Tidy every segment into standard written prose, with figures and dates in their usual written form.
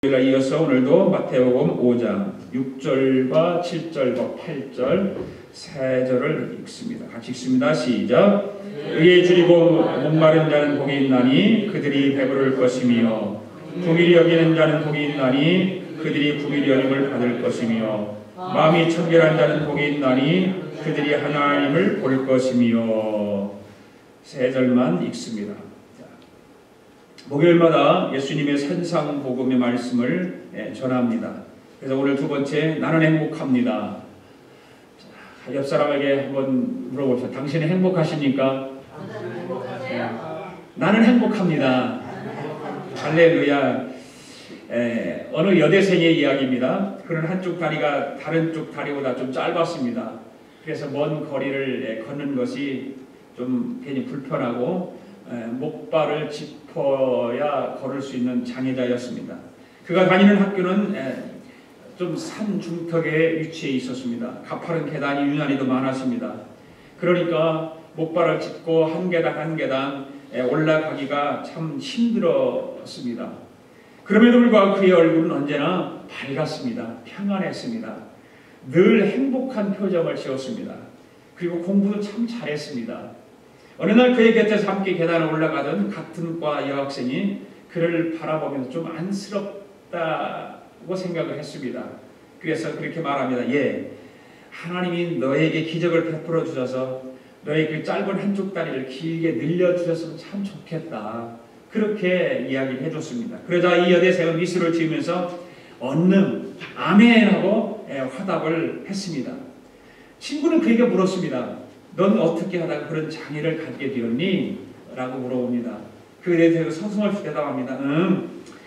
우리가 이어서 오늘도 마태복음 5장 6절과 7절과 8절 세 절을 읽습니다. 같이 읽습니다. 시작. 의에 줄이고 목마른 자는 복이 있나니 그들이 배부를 것이며 긍휼히 여기는 자는 복이 있나니 그들이 긍휼히 여김을 받을 것이며 마음이 청결한 자는 복이 있나니 그들이 하나님을 볼 것이며. 세 절만 읽습니다. 목요일마다 예수님의 산상복음의 말씀을 전합니다. 그래서 오늘 두 번째, 나는 행복합니다. 자, 옆 사람에게 한번 물어보세요. 당신은 행복하십니까? 나는 행복합니다. 할렐루야. 어느 여대생의 이야기입니다. 그는 한쪽 다리가 다른 쪽 다리보다 좀 짧았습니다. 그래서 먼 거리를 걷는 것이 좀 괜히 불편하고 목발을 짚어야 걸을 수 있는 장애자였습니다. 그가 다니는 학교는 좀 산 중턱에 위치해 있었습니다. 가파른 계단이 유난히도 많았습니다. 그러니까 목발을 짚고 한 계단 한 계단 올라가기가 참 힘들었습니다. 그럼에도 불구하고 그의 얼굴은 언제나 밝았습니다. 평안했습니다. 늘 행복한 표정을 지었습니다. 그리고 공부도 참 잘했습니다. 어느 날 그의 곁에서 함께 계단을 올라가던 같은 과 여학생이 그를 바라보면서 좀 안쓰럽다고 생각을 했습니다. 그래서 그렇게 말합니다. 예, 하나님이 너에게 기적을 베풀어 주셔서 너의 그 짧은 한쪽 다리를 길게 늘려주셨으면 참 좋겠다. 그렇게 이야기를 해줬습니다. 그러자 이 여대생은 미소를 지으면서 언능 아멘 하고 화답을 했습니다. 친구는 그에게 물었습니다. 넌 어떻게 하다가 그런 장애를 갖게 되었니? 라고 물어봅니다. 그에 대해서 서슴없이 대답합니다.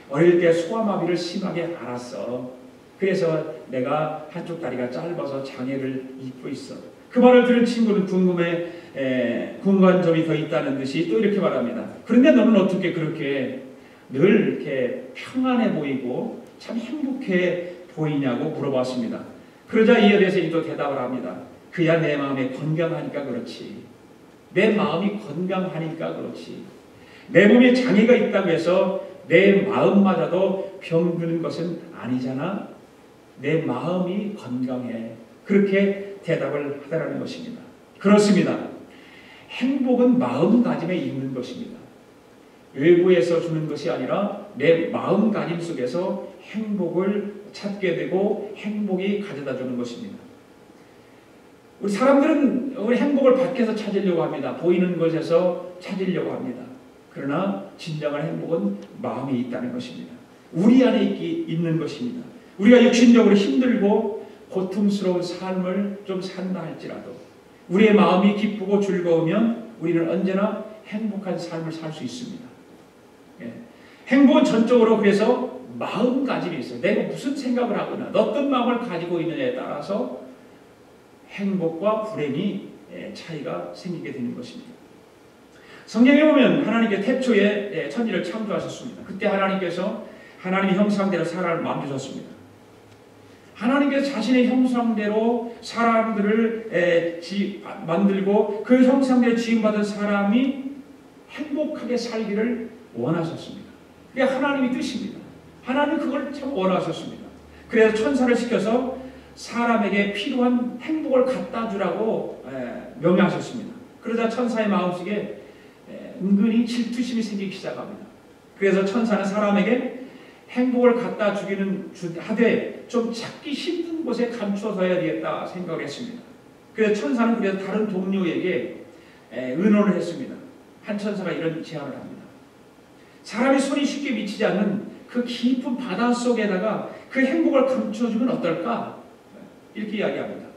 어릴 때 소아마비를 심하게 앓았어. 그래서 내가 한쪽 다리가 짧아서 장애를 입고 있어. 그 말을 들은 친구는 궁금한 점이 더 있다는 듯이 또 이렇게 말합니다. 그런데 너는 어떻게 그렇게 늘 이렇게 평안해 보이고 참 행복해 보이냐고 물어봤습니다. 그러자 이 여대생이 또 대답을 합니다. 그야 내 마음이 건강하니까 그렇지. 내 마음이 건강하니까 그렇지. 내 몸에 장애가 있다고 해서 내 마음마저도 병드는 것은 아니잖아. 내 마음이 건강해. 그렇게 대답을 하더라는 것입니다. 그렇습니다. 행복은 마음가짐에 있는 것입니다. 외부에서 주는 것이 아니라 내 마음가짐 속에서 행복을 찾게 되고 행복이 가져다 주는 것입니다. 우리 사람들은 우리 행복을 밖에서 찾으려고 합니다. 보이는 것에서 찾으려고 합니다. 그러나 진정한 행복은 마음에 있다는 것입니다. 우리 안에 있는 것입니다. 우리가 육신적으로 힘들고 고통스러운 삶을 좀 산다 할지라도 우리의 마음이 기쁘고 즐거우면 우리는 언제나 행복한 삶을 살 수 있습니다. 행복은 전적으로 그래서 마음가짐이 있어요. 내가 무슨 생각을 하거나 어떤 마음을 가지고 있느냐에 따라서 행복과 불행이 차이가 생기게 되는 것입니다. 성경에 보면 하나님께서 태초에 천지를 창조하셨습니다. 그때 하나님께서 하나님의 형상대로 사람을 만드셨습니다. 하나님께서 자신의 형상대로 사람들을 만들고 그 형상대로 지음받은 사람이 행복하게 살기를 원하셨습니다. 그게 하나님의 뜻입니다. 하나님은 그걸 참 원하셨습니다. 그래서 천사를 시켜서 사람에게 필요한 행복을 갖다 주라고 명령하셨습니다. 그러자 천사의 마음속에 은근히 질투심이 생기기 시작합니다. 그래서 천사는 사람에게 행복을 갖다 주기는 하되 좀 찾기 힘든 곳에 감춰둬야 되겠다 생각을 했습니다. 그래서 천사는 그래서 다른 동료에게 의논을 했습니다. 한 천사가 이런 제안을 합니다. 사람의 손이 쉽게 미치지 않는 그 깊은 바다 속에다가 그 행복을 감춰주면 어떨까? 이렇게 이야기합니다.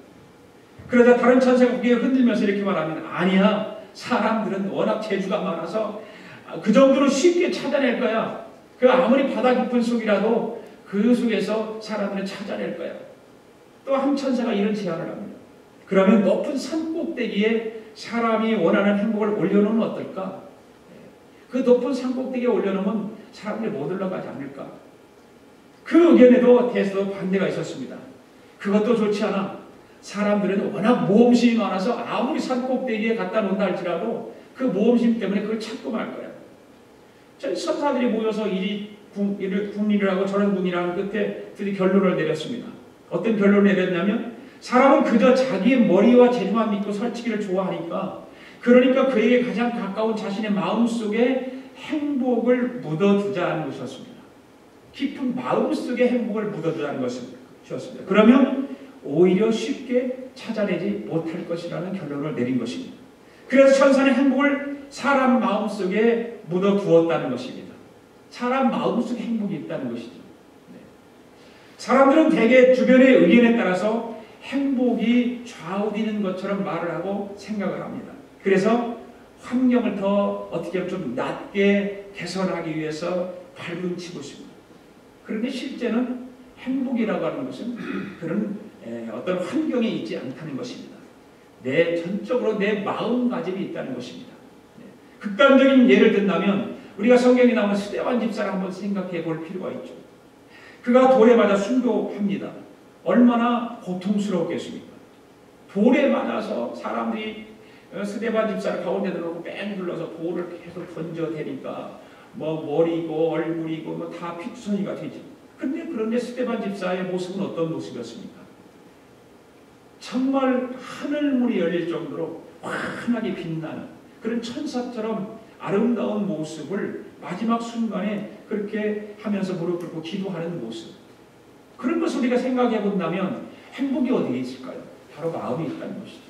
그러자 다른 천사가 고개를 흔들면서 이렇게 말합니다. 아니야. 사람들은 워낙 재주가 많아서 그 정도로 쉽게 찾아낼 거야. 그 아무리 바다 깊은 속이라도 그 속에서 사람들은 찾아낼 거야. 또 한 천사가 이런 제안을 합니다. 그러면 높은 산 꼭대기에 사람이 원하는 행복을 올려놓으면 어떨까? 그 높은 산 꼭대기에 올려놓으면 사람들이 못 올라가지 않을까? 그 의견에도 대해서 반대가 있었습니다. 그것도 좋지 않아. 사람들은 워낙 모험심이 많아서 아무리 산 꼭대기에 갖다 놓는다 할지라도 그 모험심 때문에 그걸 찾고 말 거야. 천사들이 모여서 일이 국리를 하고 저런 국리를 끝에 드디어 결론을 내렸습니다. 어떤 결론을 내렸냐면 사람은 그저 자기의 머리와 재주만 믿고 설치기를 좋아하니까 그러니까 그에게 가장 가까운 자신의 마음속에 행복을 묻어두자는 것이었습니다. 깊은 마음속에 행복을 묻어두자는 것이었습니다. 그러면 오히려 쉽게 찾아내지 못할 것이라는 결론을 내린 것입니다. 그래서 천사는 행복을 사람 마음속에 묻어두었다는 것입니다. 사람 마음속에 행복이 있다는 것이죠. 네. 사람들은 대개 주변의 의견에 따라서 행복이 좌우되는 것처럼 말을 하고 생각을 합니다. 그래서 환경을 더 어떻게 하면 좀 낮게 개선하기 위해서 발붙이고 있습니다. 그런데 실제는 행복이라고 하는 것은 그런 어떤 환경에 있지 않다는 것입니다. 전적으로 내 마음가짐이 있다는 것입니다. 극단적인 예를 든다면 우리가 성경에 나오는 스데반 집사를 한번 생각해 볼 필요가 있죠. 그가 돌에 맞아 순교합니다. 얼마나 고통스러웠겠습니까? 돌에 맞아서 사람들이 스데반 집사를 가운데 들어오고 뺑 둘러서 돌을 계속 던져대니까 머리고 얼굴이고 다 피투성이가 되죠. 그런데 스데반 집사의 모습은 어떤 모습이었습니까? 정말 하늘문이 열릴 정도로 환하게 빛나는 그런 천사처럼 아름다운 모습을 마지막 순간에 그렇게 하면서 무릎 꿇고 기도하는 모습, 그런 것을 우리가 생각해 본다면 행복이 어디에 있을까요? 바로 마음에 있다는 것이죠.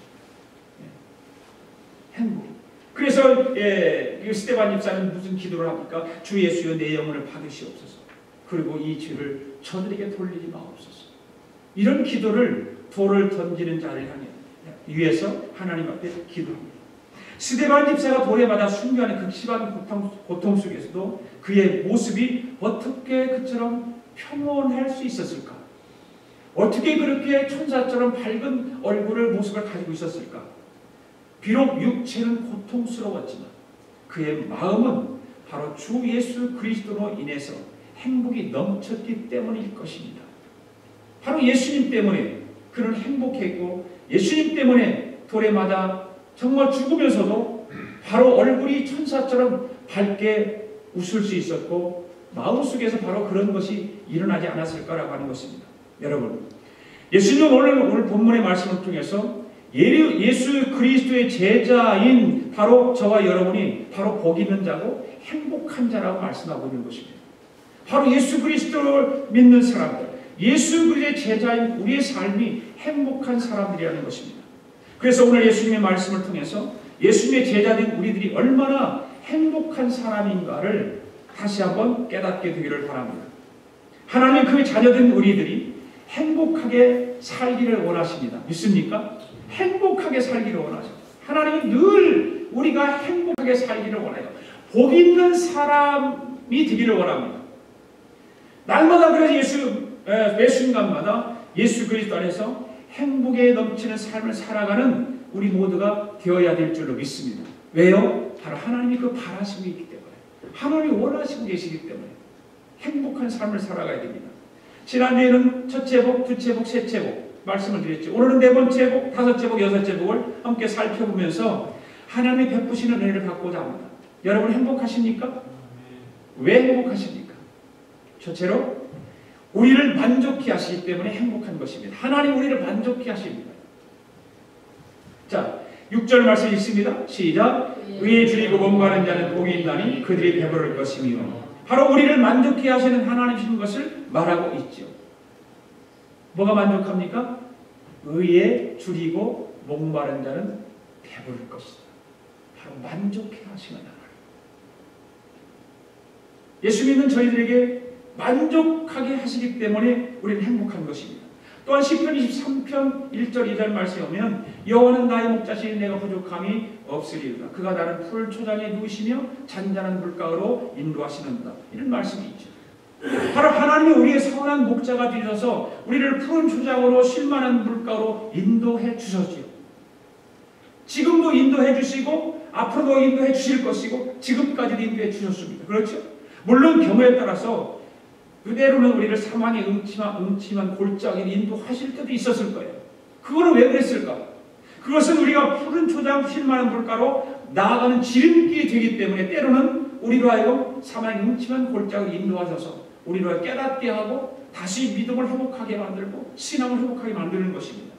행복. 그래서 스데반 집사는 무슨 기도를 합니까? 주 예수여 내 영혼을 받으시옵소서. 그리고 이 죄를 저들에게 돌리지 마옵소서. 이런 기도를 돌을 던지는 자를 향해 위해서 하나님 앞에 기도합니다. 스데반 집사가 돌에 맞아 순교하는 극심한 고통 속에서도 그의 모습이 어떻게 그처럼 평온할 수 있었을까? 어떻게 그렇게 천사처럼 밝은 얼굴을 모습을 가지고 있었을까? 비록 육체는 고통스러웠지만 그의 마음은 바로 주 예수 그리스도로 인해서 행복이 넘쳤기 때문일 것입니다. 바로 예수님 때문에 그는 행복했고 예수님 때문에 돌에 맞아 정말 죽으면서도 바로 얼굴이 천사처럼 밝게 웃을 수 있었고 마음속에서 바로 그런 것이 일어나지 않았을까라고 하는 것입니다. 여러분, 예수님은 오늘 본문의 말씀을 통해서 예수 그리스도의 제자인 바로 저와 여러분이 바로 복 있는 자고 행복한 자라고 말씀하고 있는 것입니다. 바로 예수 그리스도를 믿는 사람들, 예수 그리스도의 제자인 우리의 삶이 행복한 사람들이라는 것입니다. 그래서 오늘 예수님의 말씀을 통해서 예수님의 제자된 우리들이 얼마나 행복한 사람인가를 다시 한번 깨닫게 되기를 바랍니다. 하나님 그 자녀된 우리들이 행복하게 살기를 원하십니다. 믿습니까? 행복하게 살기를 원하십니다. 하나님은 늘 우리가 행복하게 살기를 원해요. 복 있는 사람이 되기를 원합니다. 날마다 그래서 매순간마다 예수 그리스도 안에서 행복에 넘치는 삶을 살아가는 우리 모두가 되어야 될 줄로 믿습니다. 왜요? 바로 하나님이 그 바라심이 있기 때문에, 하나님이 원하시고 계시기 때문에 행복한 삶을 살아가야 됩니다. 지난주에는 첫째 복, 둘째 복, 셋째 복 말씀을 드렸죠. 오늘은 네 번째 복, 다섯째 복, 여섯째 복을 함께 살펴보면서 하나님이 베푸시는 은혜를 받고자 합니다. 여러분 행복하십니까? 왜 행복하십니까? 첫째로 우리를 만족케 하시기 때문에 행복한 것입니다. 하나님 우리를 만족케 하십니다. 자, 6절 말씀 읽습니다. 시작. 의에 줄이고 몸가는 자는 복이 있나니 그들이 배부를 것이며. 바로 우리를 만족케 하시는 하나님이신 것을 말하고 있죠. 뭐가 만족합니까? 의에 줄이고 목마른 자는 배부를 것이다. 바로 만족케 하시는 하나님. 예수 믿는 저희들에게 만족하게 하시기 때문에 우리는 행복한 것입니다. 또한 시편 23편 1절 2절 말씀에 오면 여호와는 나의 목자시니 내가 부족함이 없으리로다. 그가 나를 푸른 초장에 누우시며 잔잔한 물가로 인도하시는다. 이런 말씀이 있죠. 바로 하나님이 우리의 선한 목자가 되셔서 우리를 푸른 초장으로 쉴만한 물가로 인도해 주셨지요. 지금도 인도해 주시고 앞으로도 인도해 주실 것이고 지금까지도 인도해 주셨습니다. 그렇죠? 물론 경우에 따라서 그대로는 우리를 사망에 음침한 골짜기를 인도하실 때도 있었을 거예요. 그거는 왜 그랬을까? 그것은 우리가 푸른 초장 쉴만한 물가로 나아가는 지름길이 되기 때문에 때로는 우리로 하여금 사망의 음침한 골짜기로 인도하셔서 우리를 깨닫게 하고 다시 믿음을 회복하게 만들고 신앙을 회복하게 만드는 것입니다.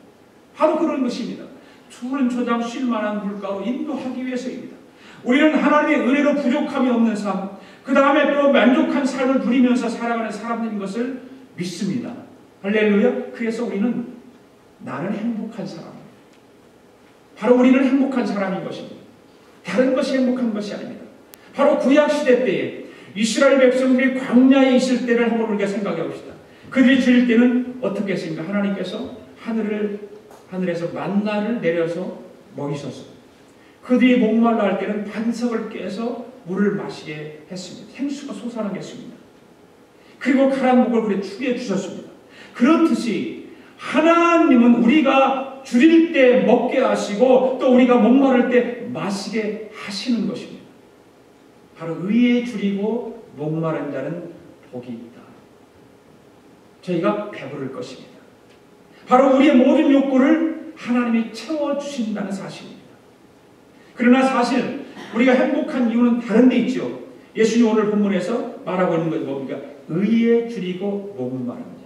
바로 그런 것입니다. 푸른 초장 쉴 만한 물가로 인도하기 위해서입니다. 우리는 하나님의 은혜로 부족함이 없는 삶, 그 다음에 또 만족한 삶을 누리면서 살아가는 사람들인 것을 믿습니다. 할렐루야. 그래서 우리는 나는 행복한 사람입니다. 바로 우리는 행복한 사람인 것입니다. 다른 것이 행복한 것이 아닙니다. 바로 구약시대 때에 이스라엘 백성들이 광야에 있을 때를 한번 우리가 생각해 봅시다. 그들이 드릴 때는 어떻게 했습니까? 하나님께서 하늘에서 만나를 내려서 먹이셨습니다. 그들이 목말라 할 때는 반석을 깨서 물을 마시게 했습니다. 생수가 솟아나게 했습니다. 그리고 가란 목을 그래 축여 주셨습니다. 그렇듯이 하나님은 우리가 줄일 때 먹게 하시고 또 우리가 목마를 때 마시게 하시는 것입니다. 바로 의에 줄이고 목마른 자는 복이 있다. 저희가 배부를 것입니다. 바로 우리의 모든 욕구를 하나님이 채워주신다는 사실입니다. 그러나 사실 우리가 행복한 이유는 다른 데 있죠. 예수님 오늘 본문에서 말하고 있는 것이 뭡니까? 의에 줄이고 목마른 자.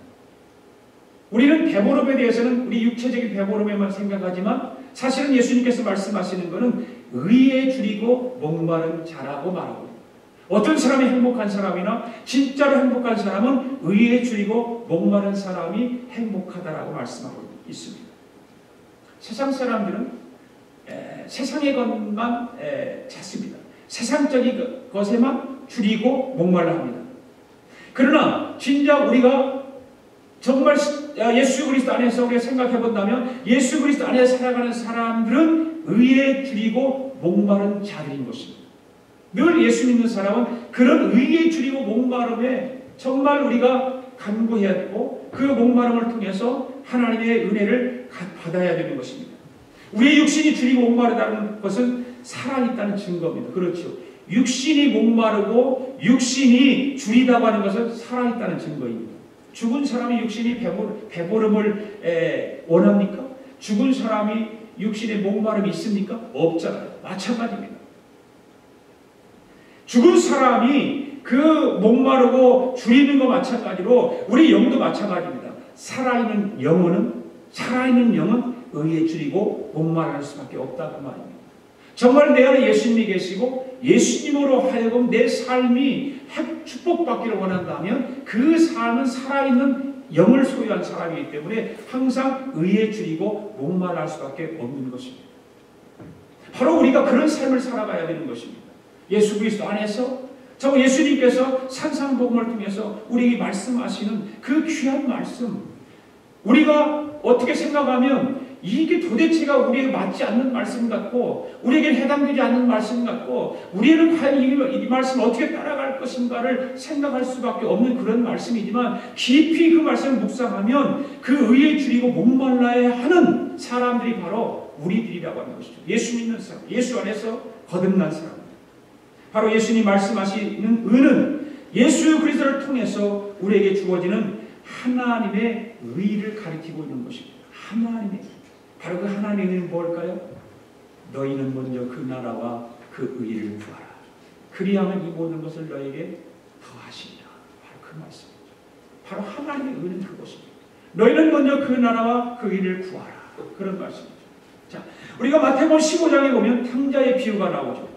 우리는 배부름에 대해서는 우리 육체적인 배부름에만 생각하지만 사실은 예수님께서 말씀하시는 것은 의에 줄이고 목마른 자라고 말하고 있습니다. 어떤 사람이 행복한 사람이나 진짜로 행복한 사람은 의에 줄이고 목마른 사람이 행복하다라고 말씀하고 있습니다. 세상 사람들은 세상의 것만 찾습니다. 세상적인 것에만 줄이고 목말라 합니다. 그러나 진짜 우리가 정말 예수 그리스도 안에서 우리가 생각해 본다면 예수 그리스도 안에서 살아가는 사람들은 의에 줄이고 목마른 자들인 것입니다. 늘 예수 믿는 사람은 그런 의에 줄이고 목마름에 정말 우리가 간구해야 되고 그 목마름을 통해서 하나님의 은혜를 받아야 되는 것입니다. 우리의 육신이 줄이고 목마르다는 것은 살아있다는 증거입니다. 그렇죠. 육신이 목마르고 육신이 줄이다고 하는 것은 살아있다는 증거입니다. 죽은 사람이 육신이 배부름을 원합니까? 죽은 사람이 육신에 목마름이 있습니까? 없잖아요. 마찬가지입니다. 죽은 사람이 그 목마르고 줄이는 것 마찬가지로 우리 영도 마찬가지입니다. 살아있는 영은 의에 줄이고 목마를 수밖에 없다고 말입니다. 정말 내 안에 예수님이 계시고 예수님으로 하여금 내 삶이 축복받기를 원한다면 그 삶은 살아있는 영을 소유한 사람이기 때문에 항상 의에 줄이고 목말할 수밖에 없는 것입니다. 바로 우리가 그런 삶을 살아가야 되는 것입니다. 예수 그리스도 안에서 저 예수님께서 산상복음을 통해서 우리에게 말씀하시는 그 귀한 말씀, 우리가 어떻게 생각하면 이게 도대체가 우리에게 맞지 않는 말씀 같고 우리에게 해당되지 않는 말씀 같고 우리는 과연 이 말씀을 어떻게 따라갈 것인가를 생각할 수밖에 없는 그런 말씀이지만 깊이 그 말씀을 묵상하면 그 의에 줄이고 목말라야 하는 사람들이 바로 우리들이라고 하는 것이죠. 예수 믿는 사람, 예수 안에서 거듭난 사람. 바로 예수님 말씀하시는 의는 예수 그리스도를 통해서 우리에게 주어지는 하나님의 의를 가리키고 있는 것입니다. 하나님의 바로 그 하나님의 의는 뭘까요? 너희는 먼저 그 나라와 그 의를 구하라. 그리하면 이 모든 것을 너에게 더하시리라. 바로 그 말씀이죠. 바로 하나님의 의는 그것입니다. 너희는 먼저 그 나라와 그 의를 구하라. 그런 말씀이죠. 자, 우리가 마태복음 15장에 보면 탕자의 비유가 나오죠.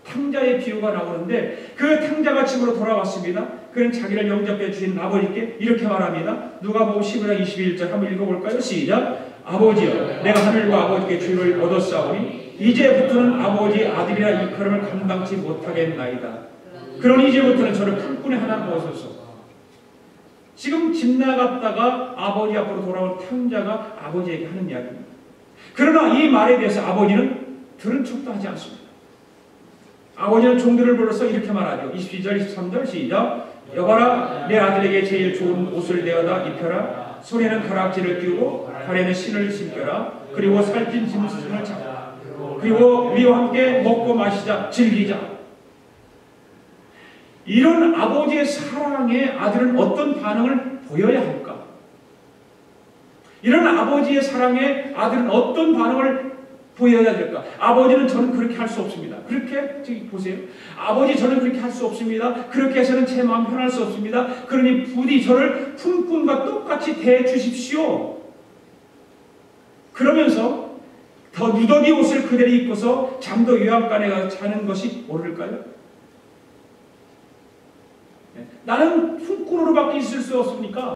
탕자의 비유가 나오는데 그 탕자가 집으로 돌아왔습니다. 그는 자기를 영접해 주신 아버지께 이렇게 말합니다. 누가복음 15장 21절 한번 읽어볼까요? 시작. 아버지여, 내가 하늘과 아버지께 주를 얻었사오니 이제부터는 아버지의 아들이라 일컬음을 감당치 못하겠나이다. 그러니 이제부터는 저를 품꾼에 하나 부어소서. 지금 집 나갔다가 아버지 앞으로 돌아온 탕자가 아버지에게 하는 이야기입니다. 그러나 이 말에 대해서 아버지는 들은 척도 하지 않습니다. 아버지는 종들을 불러서 이렇게 말하죠. 22절, 23절 시작. 여봐라, 내 아들에게 제일 좋은 옷을 내어다 입혀라. 손에는 가락지를 끼우고 발에는 신을 신겨라. 그리고 살찐 짐승을 잡아. 그리고 우리와 함께 먹고 마시자, 즐기자. 이런 아버지의 사랑에 아들은 어떤 반응을 보여야 할까? 이런 아버지의 사랑에 아들은 어떤 반응을 보여야 될까? 아버지는 저는 그렇게 할 수 없습니다. 그렇게 저기 보세요. 아버지 저는 그렇게 할 수 없습니다. 그렇게 해서는 제 마음 편할 수 없습니다. 그러니 부디 저를 품꾼과 똑같이 대해 주십시오. 그러면서 더 누더기 옷을 그대로 입고서 장도 요양간에 가서 자는 것이 옳을까요? 나는 품꾼으로밖에 있을 수 없습니까?